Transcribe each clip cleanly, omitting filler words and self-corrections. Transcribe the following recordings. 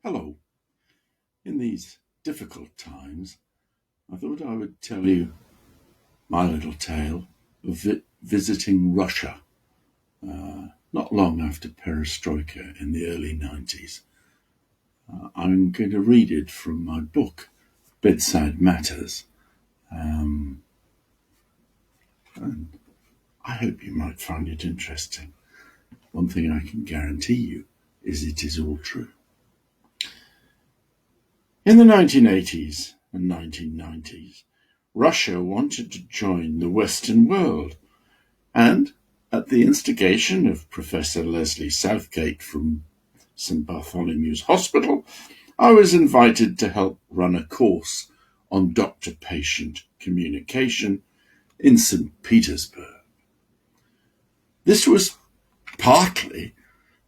Hello. In these difficult times, I thought I would tell you my little tale of visiting Russia not long after Perestroika in the early 90s. I'm going to read it from my book, Bedside Matters, and I hope you might find it interesting. One thing I can guarantee you is it is all true. In the 1980s and 1990s, Russia wanted to join the Western world, and at the instigation of Professor Leslie Southgate from St Bartholomew's Hospital, I was invited to help run a course on doctor-patient communication in St Petersburg. This was partly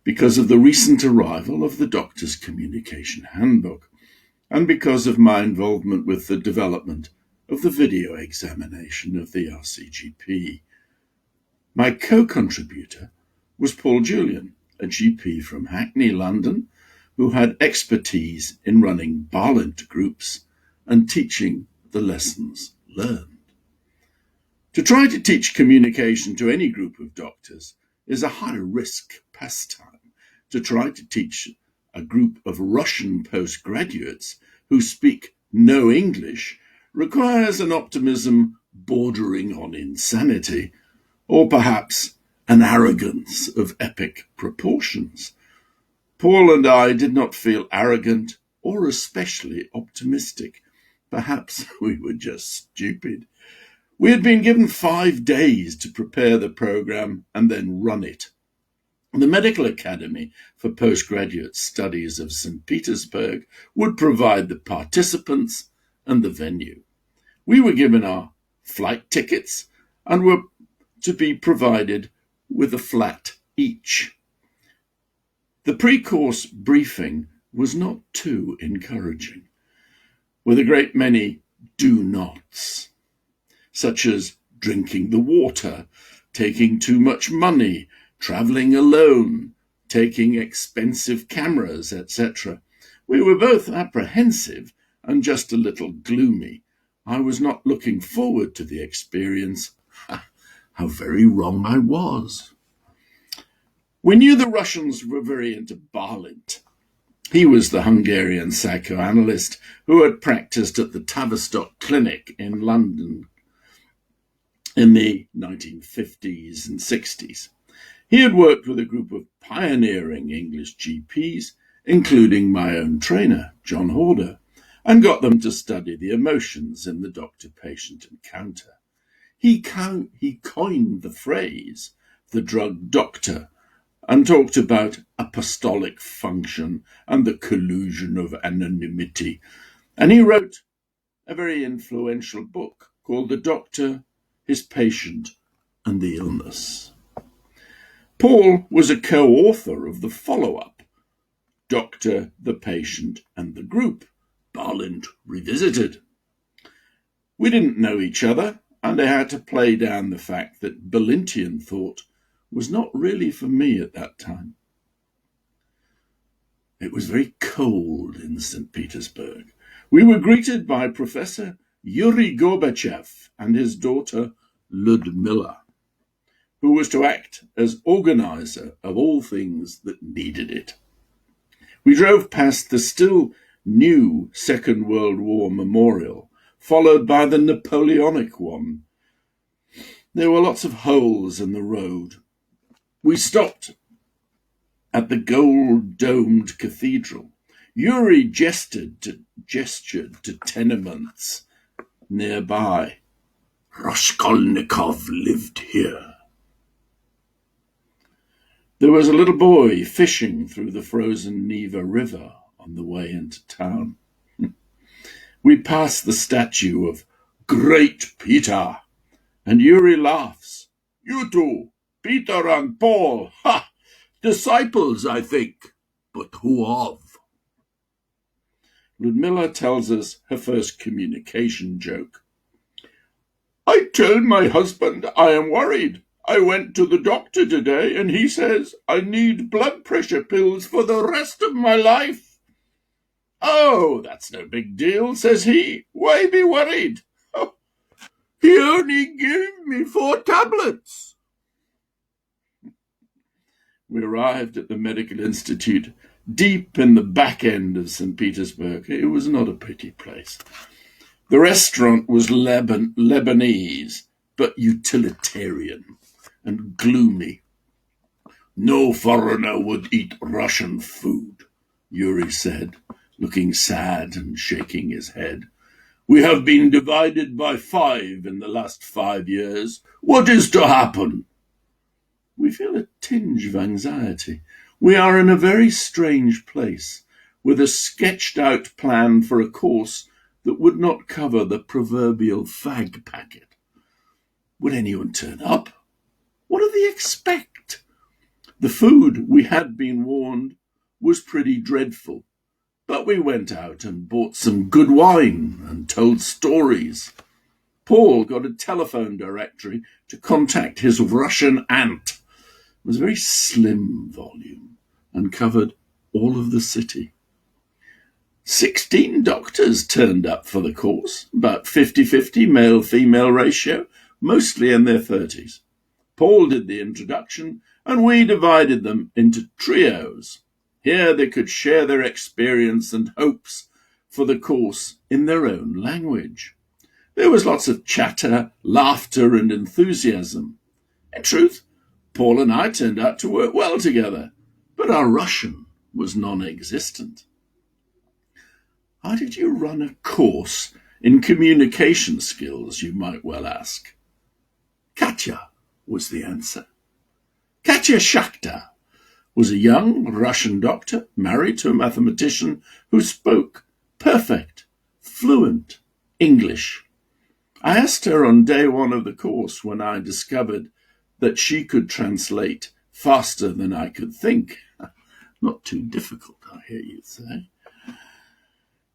because of the recent arrival of the Doctor's Communication Handbook, and because of my involvement with the development of the video examination of the RCGP. My co-contributor was Paul Julian, a GP from Hackney, London, who had expertise in running Barlint groups and teaching the lessons learned. To try to teach communication to any group of doctors is a high-risk pastime. To try to teach a group of Russian postgraduates who speak no English requires an optimism bordering on insanity, or perhaps an arrogance of epic proportions. Paul and I did not feel arrogant or especially optimistic. Perhaps we were just stupid. We had been given 5 days to prepare the program and then run it. The Medical Academy for Postgraduate Studies of St Petersburg would provide the participants and the venue. We were given our flight tickets and were to be provided with a flat each. The pre-course briefing was not too encouraging, with a great many do-nots, such as drinking the water, taking too much money, travelling alone, taking expensive cameras, etc. We were both apprehensive and just a little gloomy. I was not looking forward to the experience. How very wrong I was. We knew the Russians were very into Barlint. He was the Hungarian psychoanalyst who had practiced at the Tavistock Clinic in London in the 1950s and 60s. He had worked with a group of pioneering English GPs, including my own trainer, John Horder, and got them to study the emotions in the doctor-patient encounter. He coined the phrase, the drug doctor, and talked about apostolic function and the collusion of anonymity. And he wrote a very influential book called The Doctor, His Patient, and the Illness. Paul was a co-author of the follow-up, Doctor, the Patient, and the Group, Barlint Revisited. We didn't know each other, and I had to play down the fact that Berlintian thought was not really for me at that time. It was very cold in St. Petersburg. We were greeted by Professor Yuri Gorbachev and his daughter Ludmila, who was to act as organizer of all things that needed it. We drove past the still new Second World War memorial, followed by the Napoleonic one. There were lots of holes in the road. We stopped at the gold-domed cathedral. Yuri gestured to tenements nearby. Raskolnikov lived here. There was a little boy fishing through the frozen Neva River on the way into town. We passed the statue of Great Peter, and Yuri laughs. You two, Peter and Paul, ha! Disciples, I think, but who of? Ludmila tells us her first communication joke. I told my husband I am worried. I went to the doctor today and he says I need blood pressure pills for the rest of my life. "Oh, that's no big deal," says he. "Why be worried? Oh, he only gave me 4 tablets." We arrived at the Medical Institute deep in the back end of St Petersburg. It was not a pretty place. The restaurant was Lebanese, but utilitarian and gloomy. "No foreigner would eat Russian food," Yuri said, looking sad and shaking his head. "We have been divided by 5 in the last 5 years. What is to happen?" We feel a tinge of anxiety. We are in a very strange place, with a sketched-out plan for a course that would not cover the proverbial fag packet. Would anyone turn up? What do they expect? The food, we had been warned, was pretty dreadful, but we went out and bought some good wine and told stories. Paul got a telephone directory to contact his Russian aunt. It was a very slim volume and covered all of the city. 16 doctors turned up for the course, about 50-50 male-female ratio, mostly in their 30s. Paul did the introduction, and we divided them into trios. Here they could share their experience and hopes for the course in their own language. There was lots of chatter, laughter, and enthusiasm. In truth, Paul and I turned out to work well together, but our Russian was non-existent. "How did you run a course in communication skills, you might well ask?" "Katya," was the answer. Katya Shakhta was a young Russian doctor married to a mathematician who spoke perfect, fluent English. I asked her on day 1 of the course, when I discovered that she could translate faster than I could think. Not too difficult, I hear you say.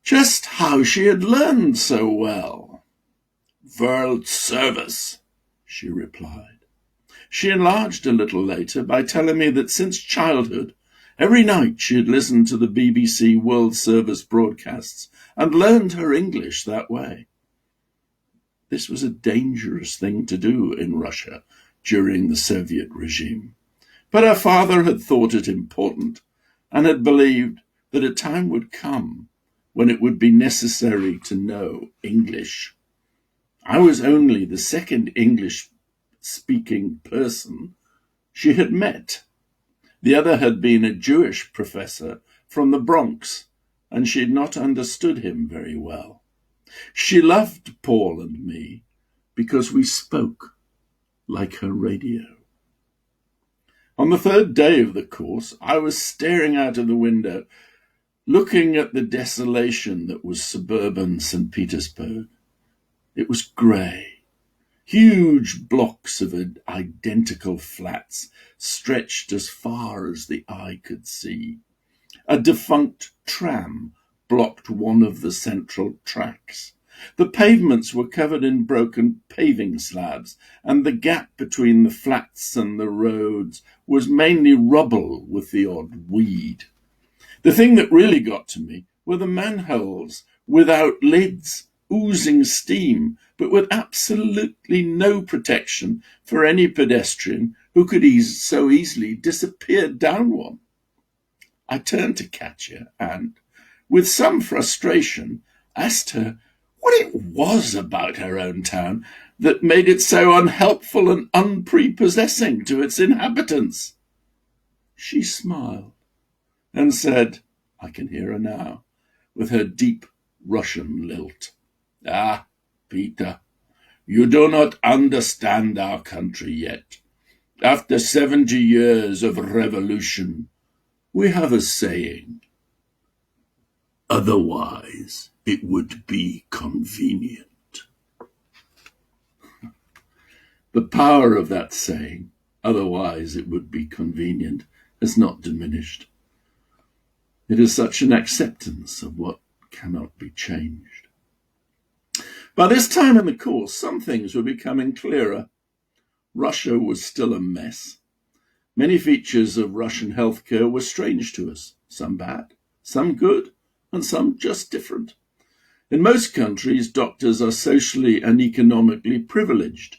Just how she had learned so well. "World service," she replied. She enlarged a little later by telling me that since childhood, every night she had listened to the BBC World Service broadcasts and learned her English that way. This was a dangerous thing to do in Russia during the Soviet regime. But her father had thought it important and had believed that a time would come when it would be necessary to know English. I was only the second English-speaking person she had met. The other had been a Jewish professor from the Bronx, and she had not understood him very well. She loved Paul and me because we spoke like her radio. On the 3rd day of the course, I was staring out of the window, looking at the desolation that was suburban St. Petersburg. It was grey. Huge blocks of identical flats stretched as far as the eye could see. A defunct tram blocked one of the central tracks. The pavements were covered in broken paving slabs, and the gap between the flats and the roads was mainly rubble with the odd weed. The thing that really got to me were the manholes without lids, oozing steam, but with absolutely no protection for any pedestrian who could so easily disappear down one. I turned to Katya and, with some frustration, asked her what it was about her own town that made it so unhelpful and unprepossessing to its inhabitants. She smiled and said, I can hear her now, with her deep Russian lilt, "Ah, Peter, you do not understand our country yet. After 70 years of revolution, we have a saying. Otherwise, it would be convenient." The power of that saying, "otherwise it would be convenient," has not diminished. It is such an acceptance of what cannot be changed. By this time in the course, some things were becoming clearer. Russia was still a mess. Many features of Russian healthcare were strange to us, some bad, some good, and some just different. In most countries, doctors are socially and economically privileged,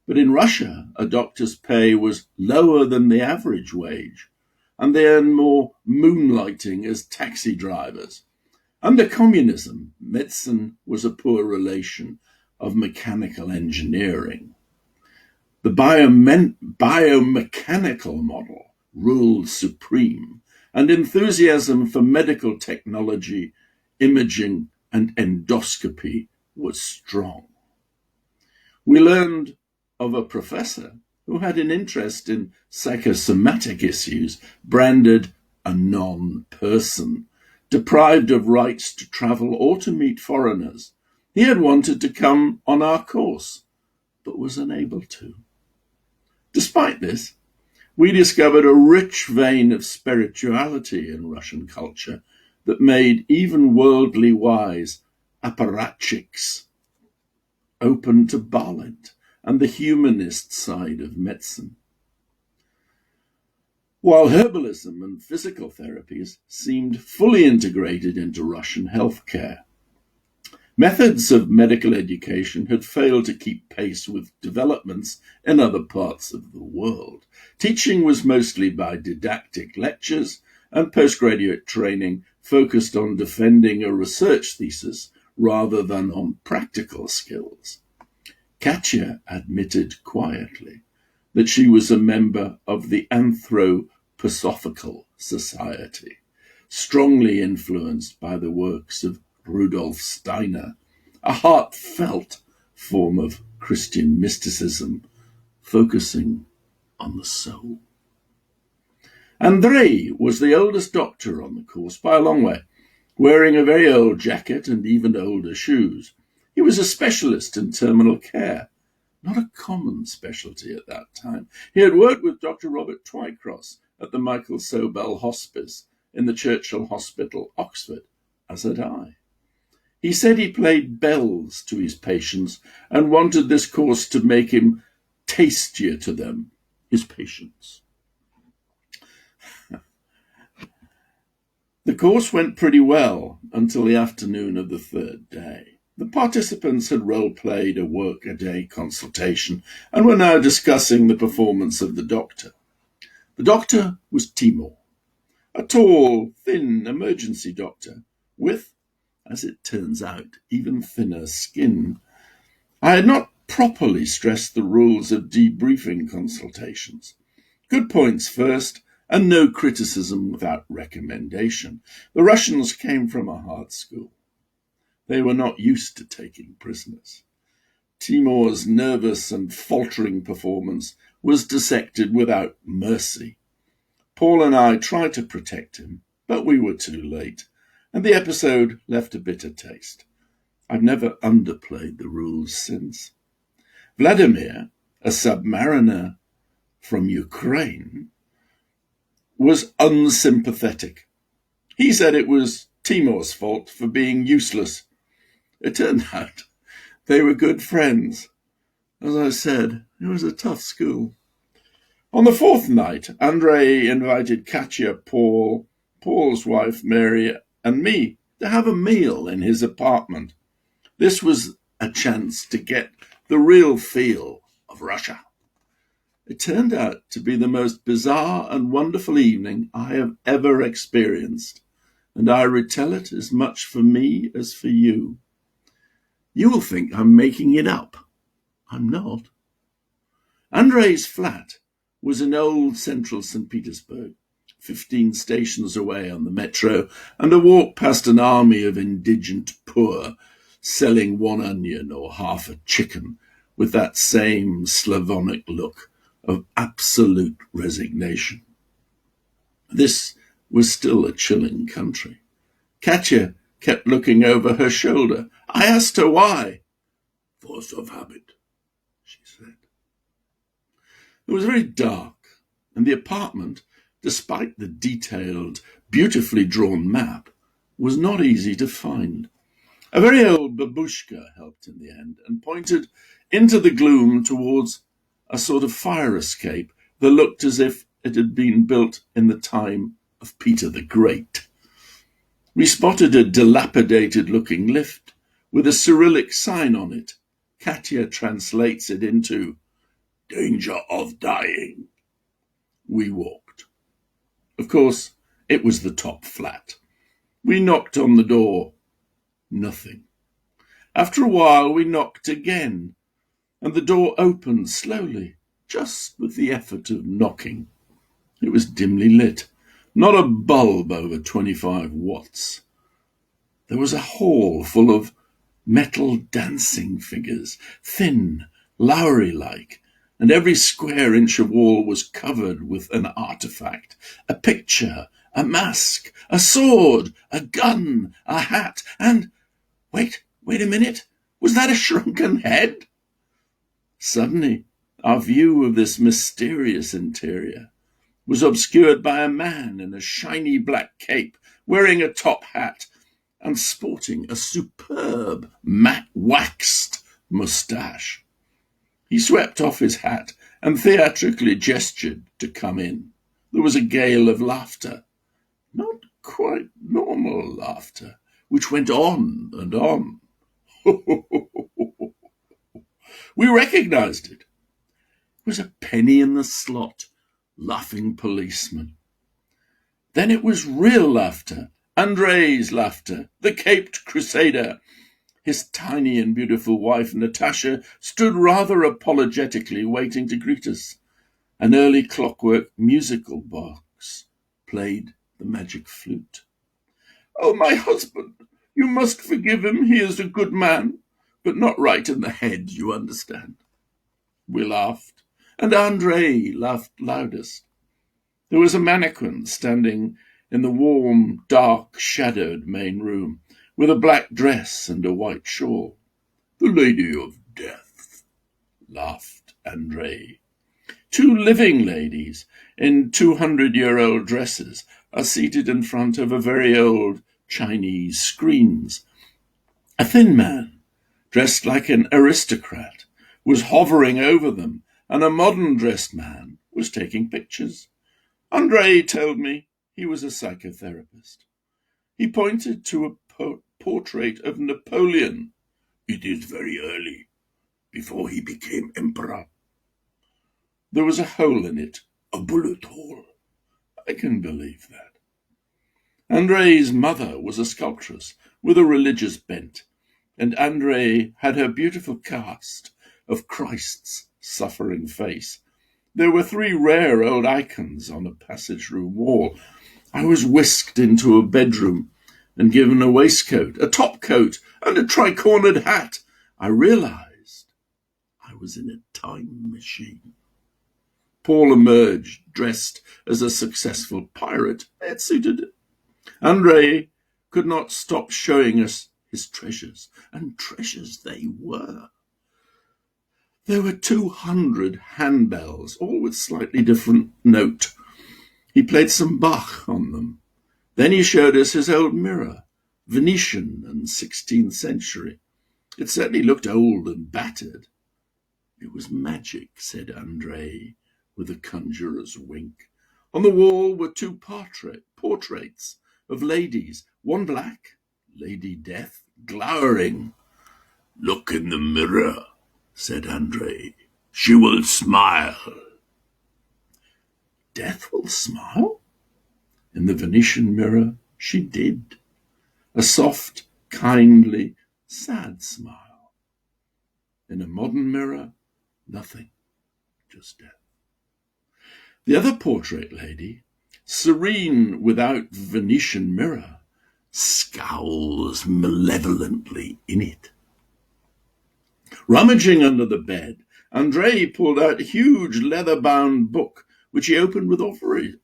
but in Russia, a doctor's pay was lower than the average wage, and they earned more moonlighting as taxi drivers. Under communism, medicine was a poor relation of mechanical engineering. The biomechanical model ruled supreme, and enthusiasm for medical technology, imaging, and endoscopy was strong. We learned of a professor who had an interest in psychosomatic issues, branded a non-person, deprived of rights to travel or to meet foreigners. He had wanted to come on our course, but was unable to. Despite this, we discovered a rich vein of spirituality in Russian culture that made even worldly wise apparatchiks open to Balint and the humanist side of medicine. While herbalism and physical therapies seemed fully integrated into Russian healthcare, methods of medical education had failed to keep pace with developments in other parts of the world. Teaching was mostly by didactic lectures, and postgraduate training focused on defending a research thesis rather than on practical skills. Katya admitted quietly that she was a member of the Anthroposophical Society, strongly influenced by the works of Rudolf Steiner, a heartfelt form of Christian mysticism focusing on the soul. Andrei was the oldest doctor on the course by a long way, wearing a very old jacket and even older shoes. He was a specialist in terminal care, not a common specialty at that time. He had worked with Dr. Robert Twycross at the Michael Sobel Hospice in the Churchill Hospital, Oxford, as had I. He said he played bells to his patients and wanted this course to make him tastier to them, his patients. The course went pretty well until the afternoon of the third day. The participants had role-played a work-a-day consultation and were now discussing the performance of the doctor. The doctor was Timur, a tall, thin emergency doctor with, as it turns out, even thinner skin. I had not properly stressed the rules of debriefing consultations. Good points first, and no criticism without recommendation. The Russians came from a hard school. They were not used to taking prisoners. Timur's nervous and faltering performance was dissected without mercy. Paul and I tried to protect him, but we were too late, and the episode left a bitter taste. I've never underplayed the rules since. Vladimir, a submariner from Ukraine, was unsympathetic. He said it was Timur's fault for being useless. It turned out they were good friends. As I said, it was a tough school. On the fourth night, Andrei invited Katya, Paul's wife Mary, and me to have a meal in his apartment. This was a chance to get the real feel of Russia. It turned out to be the most bizarre and wonderful evening I have ever experienced, and I retell it as much for me as for you. You will think I'm making it up. I'm not. Andrei's flat was in old central St Petersburg, 15 stations away on the metro, and a walk past an army of indigent poor selling one onion or half a chicken with that same Slavonic look of absolute resignation. This was still a chilling country. Katya kept looking over her shoulder. I asked her why. Force of habit, she said. It was very dark, and the apartment, despite the detailed, beautifully drawn map, was not easy to find. A very old babushka helped in the end and pointed into the gloom towards a sort of fire escape that looked as if it had been built in the time of Peter the Great. We spotted a dilapidated-looking lift with a Cyrillic sign on it. Katya translates it into "danger of dying." We walked. Of course, it was the top flat. We knocked on the door. Nothing. After a while, we knocked again, and the door opened slowly, just with the effort of knocking. It was dimly lit, not a bulb over 25 watts. There was a hall full of metal dancing figures, thin, Lowry-like, and every square inch of wall was covered with an artifact, a picture, a mask, a sword, a gun, a hat, and— Wait a minute, was that a shrunken head? Suddenly, our view of this mysterious interior was obscured by a man in a shiny black cape, wearing a top hat and sporting a superb matte waxed moustache. He swept off his hat and theatrically gestured to come in. There was a gale of laughter, not quite normal laughter, which went on and on. We recognized it. It was a penny in the slot, laughing policeman. Then it was real laughter, Andrei's laughter, the caped crusader. His tiny and beautiful wife, Natasha, stood rather apologetically waiting to greet us. An early clockwork musical box played the magic flute. "Oh, my husband, you must forgive him. He is a good man, but not right in the head, you understand." We laughed, and Andrei laughed loudest. There was a mannequin standing in the warm, dark, shadowed main room, with a black dress and a white shawl. "The Lady of Death," laughed Andrei. Two living ladies in 200-year-old dresses are seated in front of a very old Chinese screens. A thin man, dressed like an aristocrat, was hovering over them, and a modern-dressed man was taking pictures. Andrei told me he was a psychotherapist. He pointed to a portrait of Napoleon. "It is very early, before he became emperor." There was a hole in it, a bullet hole. I can believe that. Andrei's mother was a sculptress with a religious bent, and Andrei had her beautiful cast of Christ's suffering face. There were 3 rare old icons on a passage room wall. I was whisked into a bedroom and given a waistcoat, a topcoat, and a tri-cornered hat. I realized I was in a time machine. Paul emerged, dressed as a successful pirate. It suited him. Andrei could not stop showing us his treasures, and treasures they were. There were 200 handbells, all with slightly different note. He played some Bach on them. Then he showed us his old mirror, Venetian and 16th century. It certainly looked old and battered. "It was magic," said Andrei, with a conjurer's wink. On the wall were 2 portraits of ladies, one black, Lady Death, glowering. "Look in the mirror," said Andrei. "She will smile." Death will smile? In the Venetian mirror, she did. A soft, kindly, sad smile. In a modern mirror, nothing, just death. The other portrait lady, serene without Venetian mirror, scowls malevolently in it. Rummaging under the bed, Andrei pulled out a huge leather-bound book, which he opened with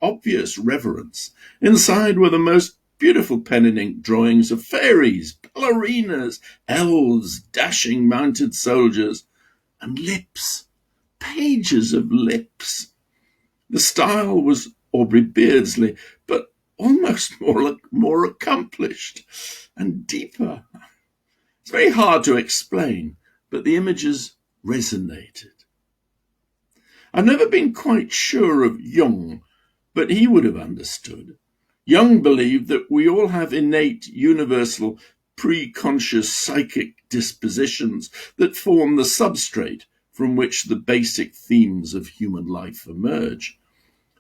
obvious reverence. Inside were the most beautiful pen and ink drawings of fairies, ballerinas, elves, dashing mounted soldiers, and lips, pages of lips. The style was Aubrey Beardsley, but almost more accomplished and deeper. It's very hard to explain, but the images resonated. I've never been quite sure of Jung, but he would have understood. Jung believed that we all have innate, universal, pre-conscious psychic dispositions that form the substrate from which the basic themes of human life emerge.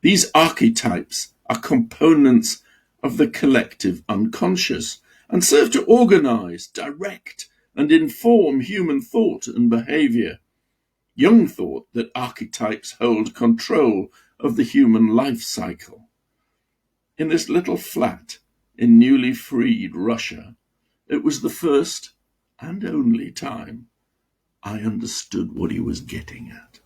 These archetypes are components of the collective unconscious and serve to organize, direct, and inform human thought and behavior. Jung thought that archetypes hold control of the human life cycle. In this little flat in newly freed Russia, it was the first and only time I understood what he was getting at.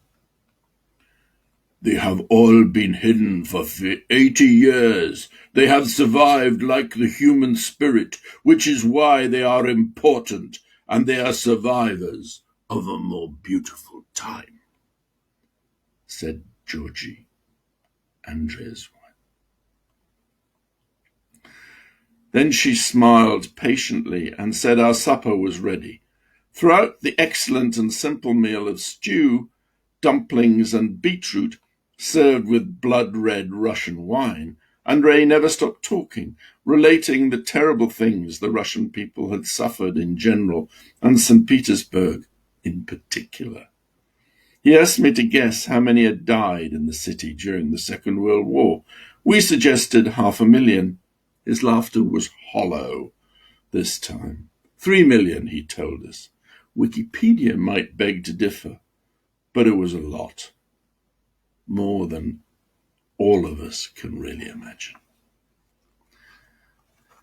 They have all been hidden for 80 years. They have survived like the human spirit, which is why they are important, and they are survivors of a more beautiful time, said Georgie, Andrea's wife. Then she smiled patiently and said our supper was ready. Throughout the excellent and simple meal of stew, dumplings, and beetroot, served with blood-red Russian wine, Andrei never stopped talking, relating the terrible things the Russian people had suffered in general, and St Petersburg in particular. He asked me to guess how many had died in the city during the Second World War. We suggested 500,000. His laughter was hollow this time. 3 million, he told us. Wikipedia might beg to differ, but it was a lot. More than all of us can really imagine.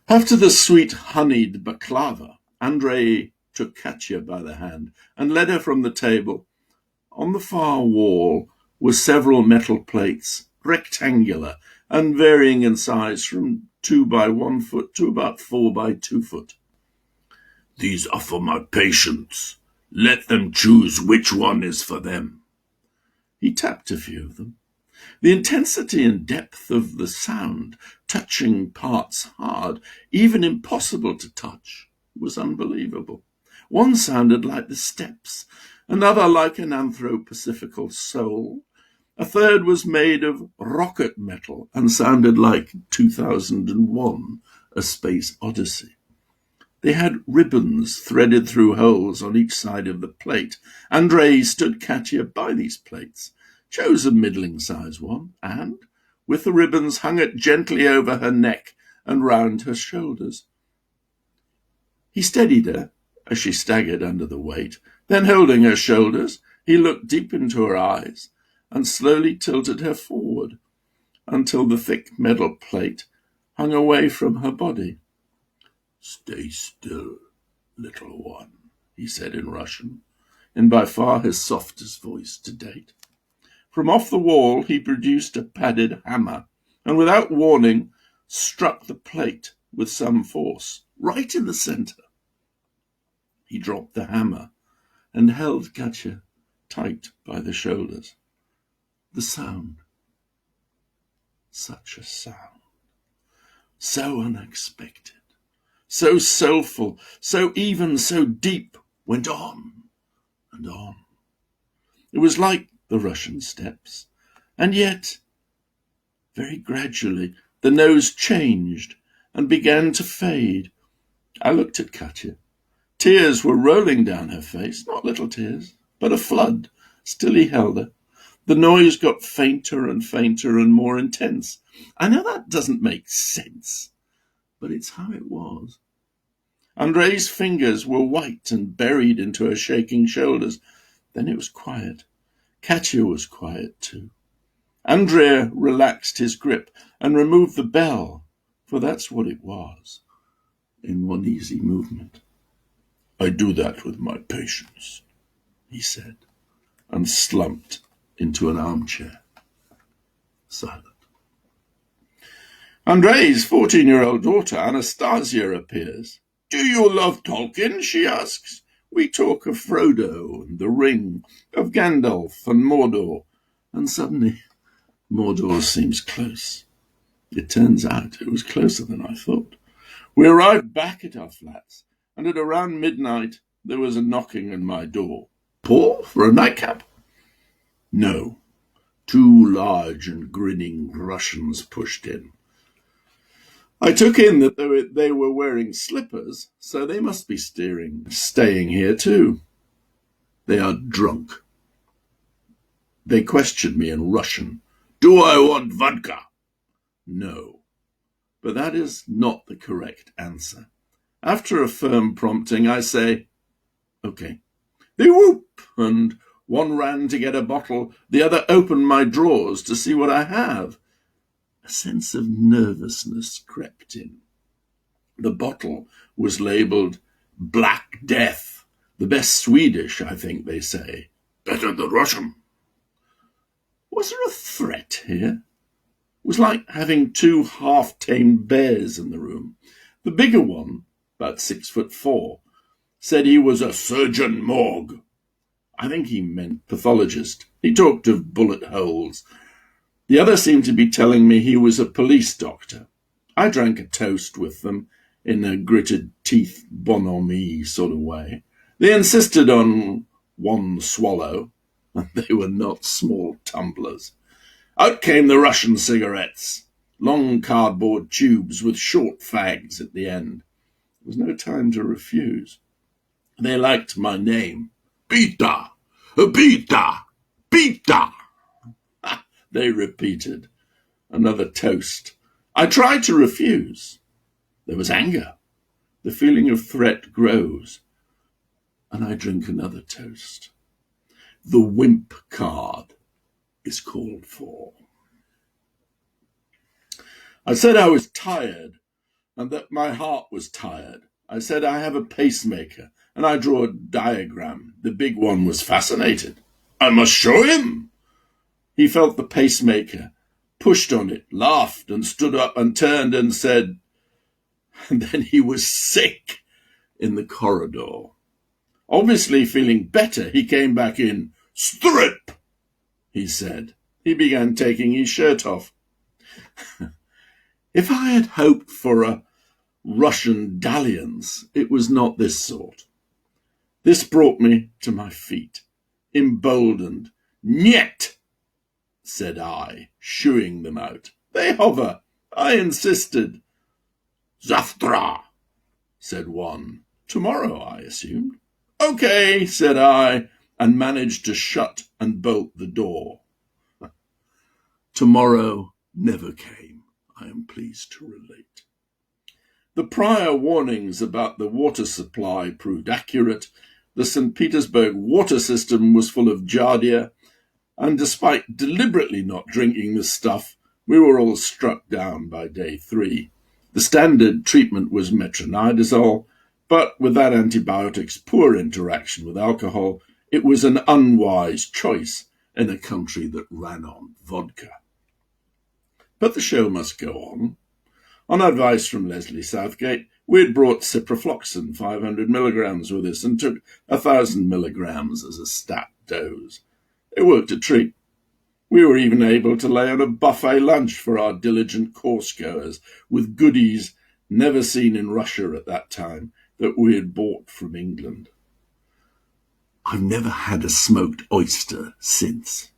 After the sweet honeyed baklava, Andrei took Katya by the hand and led her from the table. On the far wall were several metal plates, rectangular and varying in size from 2 by 1 foot to about 4 by 2 foot. These are for my patients. Let them choose which one is for them. He tapped a few of them. The intensity and depth of the sound, touching parts hard, even impossible to touch, was unbelievable. One sounded like the steps, another like an anthroposophical soul. A third was made of rocket metal and sounded like 2001, A Space Odyssey. They had ribbons threaded through holes on each side of the plate. Andrei stood Katya by these plates, chose a middling-sized one, and, with the ribbons, hung it gently over her neck and round her shoulders. He steadied her as she staggered under the weight. Then, holding her shoulders, he looked deep into her eyes and slowly tilted her forward until the thick metal plate hung away from her body. "Stay still, little one," he said in Russian, in by far his softest voice to date. From off the wall he produced a padded hammer, and without warning struck the plate with some force, right in the centre. He dropped the hammer and held Katya tight by the shoulders. The sound, such a sound, so unexpected, so soulful, so even, so deep, went on and on. It was like the Russian steppes, and yet, very gradually, the nose changed and began to fade. I looked at Katya. Tears were rolling down her face, not little tears, but a flood. Still he held her. The noise got fainter and fainter and more intense. I know that doesn't make sense, but it's how it was. Andrei's fingers were white and buried into her shaking shoulders. Then it was quiet. Katya was quiet too. Andrea relaxed his grip and removed the bell, for that's what it was, in one easy movement. "I do that with my patients," he said, and slumped into an armchair, silent. Andrei's 14-year-old daughter, Anastasia, appears. "Do you love Tolkien?" she asks. "We talk of Frodo and the Ring, of Gandalf and Mordor, and suddenly Mordor seems close." It turns out it was closer than I thought. We arrived back at our flats, and at around midnight there was a knocking on my door. "Paul, for a nightcap?" "No." 2 large and grinning Russians pushed in. I took in that they were wearing slippers, so they must be staying here too. They are drunk. They questioned me in Russian. Do I want vodka? No. But that is not the correct answer. After a firm prompting, I say, okay. They whoop, and one ran to get a bottle, the other opened my drawers to see what I have. A sense of nervousness crept in. The bottle was labelled Black Death, the best Swedish, I think they say. Better than Russian. Was there a threat here? It was like having two half-tamed bears in the room. The bigger one, about 6'4", said he was a surgeon morgue. I think he meant pathologist. He talked of bullet holes. The other seemed to be telling me he was a police doctor. I drank a toast with them in a gritted teeth bonhomie sort of way. They insisted on one swallow, and they were not small tumblers. Out came the Russian cigarettes, long cardboard tubes with short fags at the end. There was no time to refuse. They liked my name. Pita! Pita! Pita! They repeated. Another toast. I tried to refuse. There was anger. The feeling of threat grows. And I drink another toast. The wimp card is called for. I said I was tired and that my heart was tired. I said I have a pacemaker and I drew a diagram. The big one was fascinated. I must show him. He felt the pacemaker, pushed on it, laughed and stood up and turned and said, and then he was sick in the corridor. Obviously feeling better, he came back in. Strip, he said. He began taking his shirt off. If I had hoped for a Russian dalliance, it was not this sort. This brought me to my feet, emboldened. Niet, said I, shooing them out. They hover. I insisted. Zavtra, said one. Tomorrow, I assumed. Okay, said I, and managed to shut and bolt the door. Tomorrow never came, I am pleased to relate. The prior warnings about the water supply proved accurate. The St Petersburg water system was full of giardia, and despite deliberately not drinking the stuff, we were all struck down by day 3. The standard treatment was metronidazole, but with that antibiotic's poor interaction with alcohol, it was an unwise choice in a country that ran on vodka. But the show must go on. On advice from Leslie Southgate, we had brought ciprofloxacin 500 milligrams with us and took 1,000 milligrams as a stat dose. It worked a treat. We were even able to lay on a buffet lunch for our diligent course-goers, with goodies never seen in Russia at that time that we had bought from England. I've never had a smoked oyster since.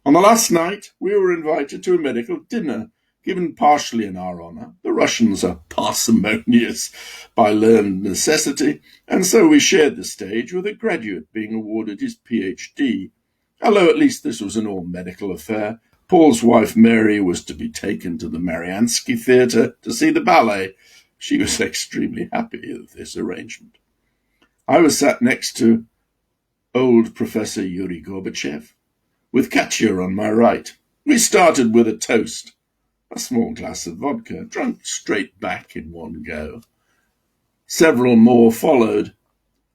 On the last night, we were invited to a medical dinner, given partially in our honour. The Russians are parsimonious by learned necessity, and so we shared the stage with a graduate being awarded his PhD. Although at least this was an all-medical affair. Paul's wife Mary was to be taken to the Mariinsky Theatre to see the ballet. She was extremely happy with this arrangement. I was sat next to old Professor Yuri Gorbachev, with Katya on my right. We started with a toast, a small glass of vodka, drunk straight back in one go. Several more followed.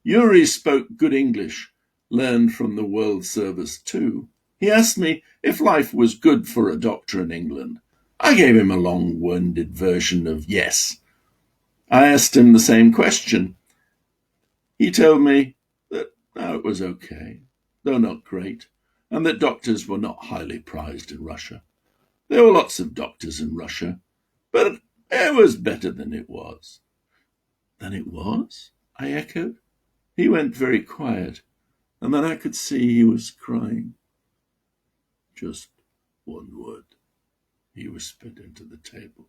Yuri spoke good English, learned from the World Service too. He asked me if life was good for a doctor in England. I gave him a long-winded version of yes. I asked him the same question. He told me that it was okay, though not great, and that doctors were not highly prized in Russia. There were lots of doctors in Russia, but it was better than it was. Than it was? I echoed. He went very quiet, and then I could see he was crying. Just one word, he whispered into the table.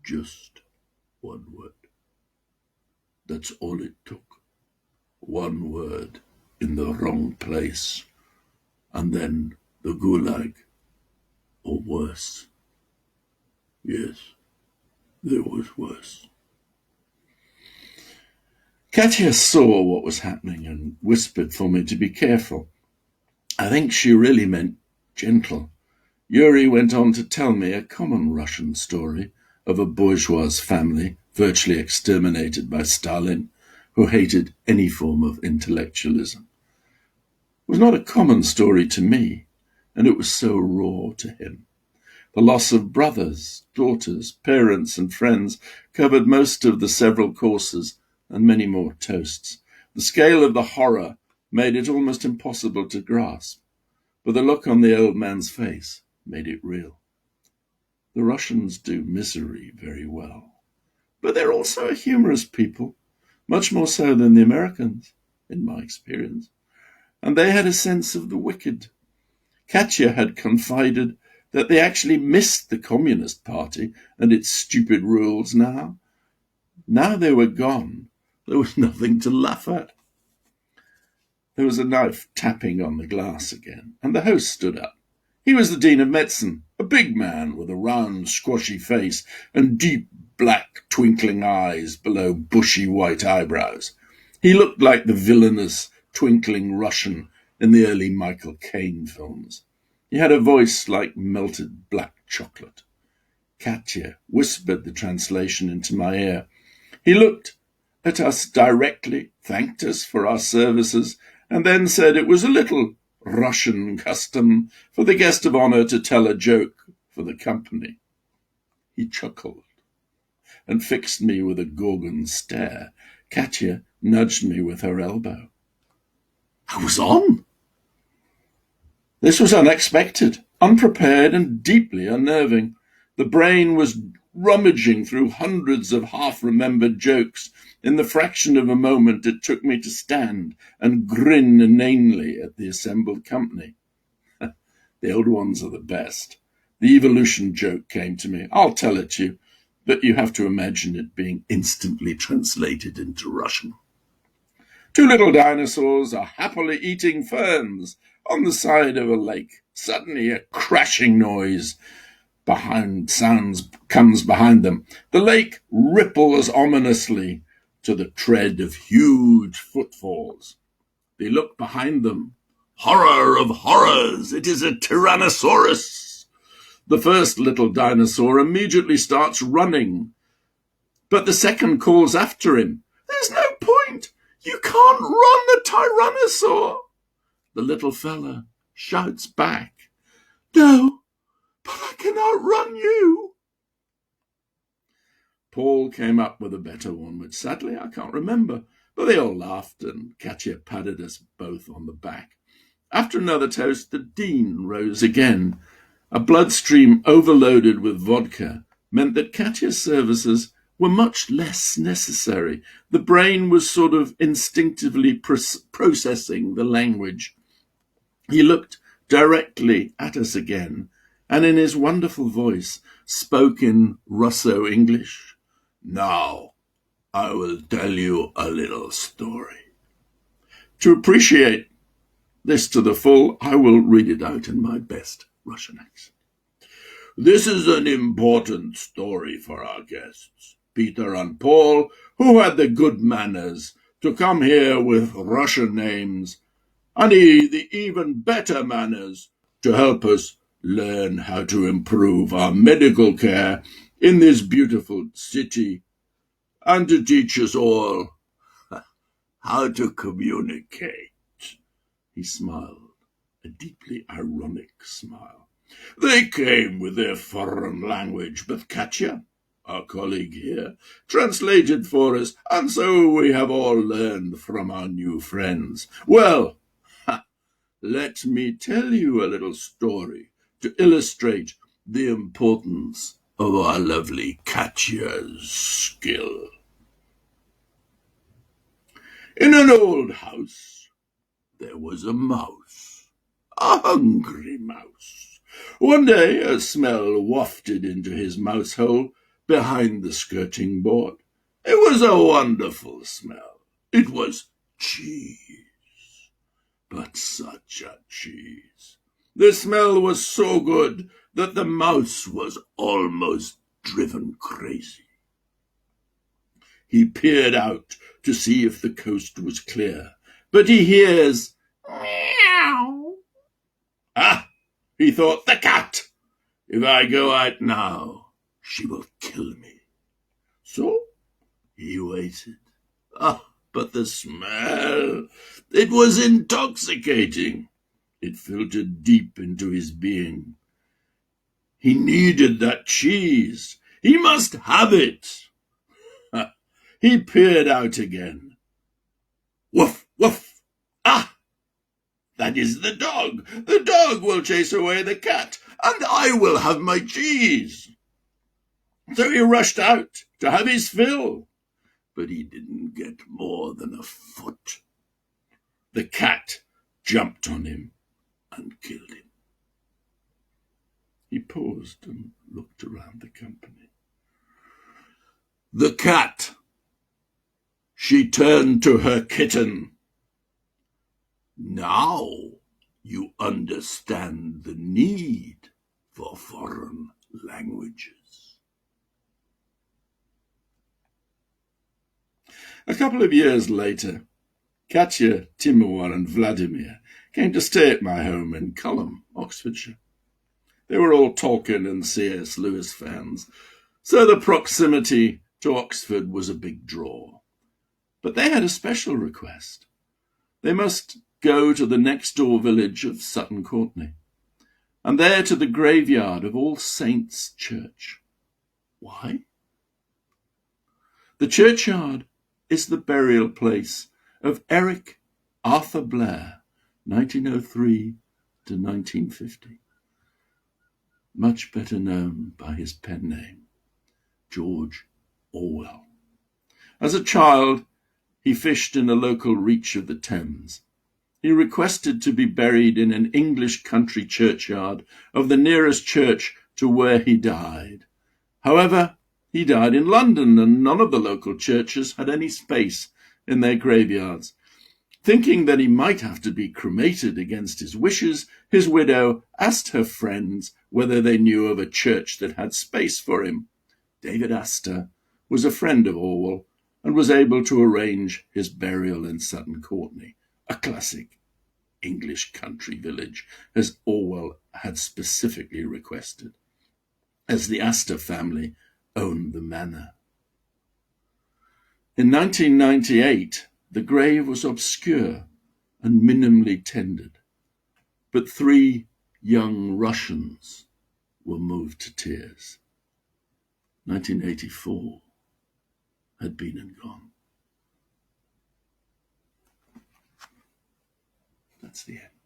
Just one word. That's all it took. One word in the wrong place, and then the gulag, or worse. Yes, there was worse. Katya saw what was happening and whispered for me to be careful. I think she really meant gentle. Yuri went on to tell me a common Russian story of a bourgeois family virtually exterminated by Stalin, who hated any form of intellectualism. It was not a common story to me, and it was so raw to him. The loss of brothers, daughters, parents, and friends covered most of the several courses and many more toasts. The scale of the horror made it almost impossible to grasp, but the look on the old man's face made it real. The Russians do misery very well, but they're also a humorous people, much more so than the Americans, in my experience. And they had a sense of the wicked. Katya had confided that they actually missed the Communist Party and its stupid rules now. Now they were gone, there was nothing to laugh at. There was a knife tapping on the glass again, and the host stood up. He was the Dean of Medicine, a big man with a round, squashy face and deep, black, twinkling eyes below bushy white eyebrows. He looked like the villainous, twinkling Russian in the early Michael Caine films. He had a voice like melted black chocolate. Katya whispered the translation into my ear. He looked at us directly, thanked us for our services, and then said it was a little Russian custom for the guest of honor to tell a joke for the company. He chuckled and fixed me with a Gorgon stare. Katya nudged me with her elbow. I was on. This was unexpected, unprepared, and deeply unnerving. The brain was rummaging through hundreds of half-remembered jokes. In the fraction of a moment it took me to stand and grin inanely at the assembled company. The old ones are the best. The evolution joke came to me. I'll tell it to you, but you have to imagine it being instantly translated into Russian. Two little dinosaurs are happily eating ferns on the side of a lake. Suddenly a crashing noise comes behind them. The lake ripples ominously to the tread of huge footfalls. They look behind them. Horror of horrors! It is a Tyrannosaurus! The first little dinosaur immediately starts running, but the second calls after him. There's no point! You can't run the Tyrannosaur! The little fella shouts back. No, but I can outrun you. Paul came up with a better one, which sadly I can't remember, but they all laughed and Katya patted us both on the back. After another toast, the dean rose again. A bloodstream overloaded with vodka meant that Katya's services were much less necessary. The brain was sort of instinctively processing the language. He looked directly at us again, and in his wonderful voice spoke in Russo-English. Now, I will tell you a little story. To appreciate this to the full, I will read it out in my best Russian accent. This is an important story for our guests, Peter and Paul, who had the good manners to come here with Russian names, and the even better manners to help us learn how to improve our medical care in this beautiful city, and to teach us all how to communicate. He smiled, a deeply ironic smile. They came with their foreign language, but Katya, our colleague here, translated for us, and so we have all learned from our new friends. Well, let me tell you a little story to illustrate the importance of our lovely Katya's skill. In an old house, there was a mouse, a hungry mouse. One day a smell wafted into his mouse hole, behind the skirting board. It was a wonderful smell. It was cheese, but such a cheese. The smell was so good that the mouse was almost driven crazy. He peered out to see if the coast was clear, but he hears meow. Ah, he thought, the cat! If I go out now, she will kill me. So he waited. Ah, but the smell! It was intoxicating. It filtered deep into his being. He needed that cheese. He must have it. He peered out again. Woof, woof. Ah! That is the dog. The dog will chase away the cat, and I will have my cheese. So he rushed out to have his fill, but he didn't get more than a foot. The cat jumped on him and killed him. He paused and looked around the company. The cat. She turned to her kitten. Now you understand the need for foreign languages. A couple of years later, Katya, Timur, and Vladimir came to stay at my home in Culham, Oxfordshire. They were all Tolkien and C.S. Lewis fans, so the proximity to Oxford was a big draw. But they had a special request. They must go to the next-door village of Sutton Courtenay, and there to the graveyard of All Saints' Church. Why? The churchyard is the burial place of Eric Arthur Blair, 1903 to 1950. Much better known by his pen name, George Orwell. As a child, he fished in a local reach of the Thames. He requested to be buried in an English country churchyard of the nearest church to where he died. However, he died in London, and none of the local churches had any space in their graveyards. Thinking that he might have to be cremated against his wishes, his widow asked her friends whether they knew of a church that had space for him. David Astor was a friend of Orwell and was able to arrange his burial in Sutton Courtenay, a classic English country village, as Orwell had specifically requested, as the Astor family owned the manor. In 1998, the grave was obscure and minimally tended, but 3 young Russians were moved to tears. 1984 had been and gone. That's the end.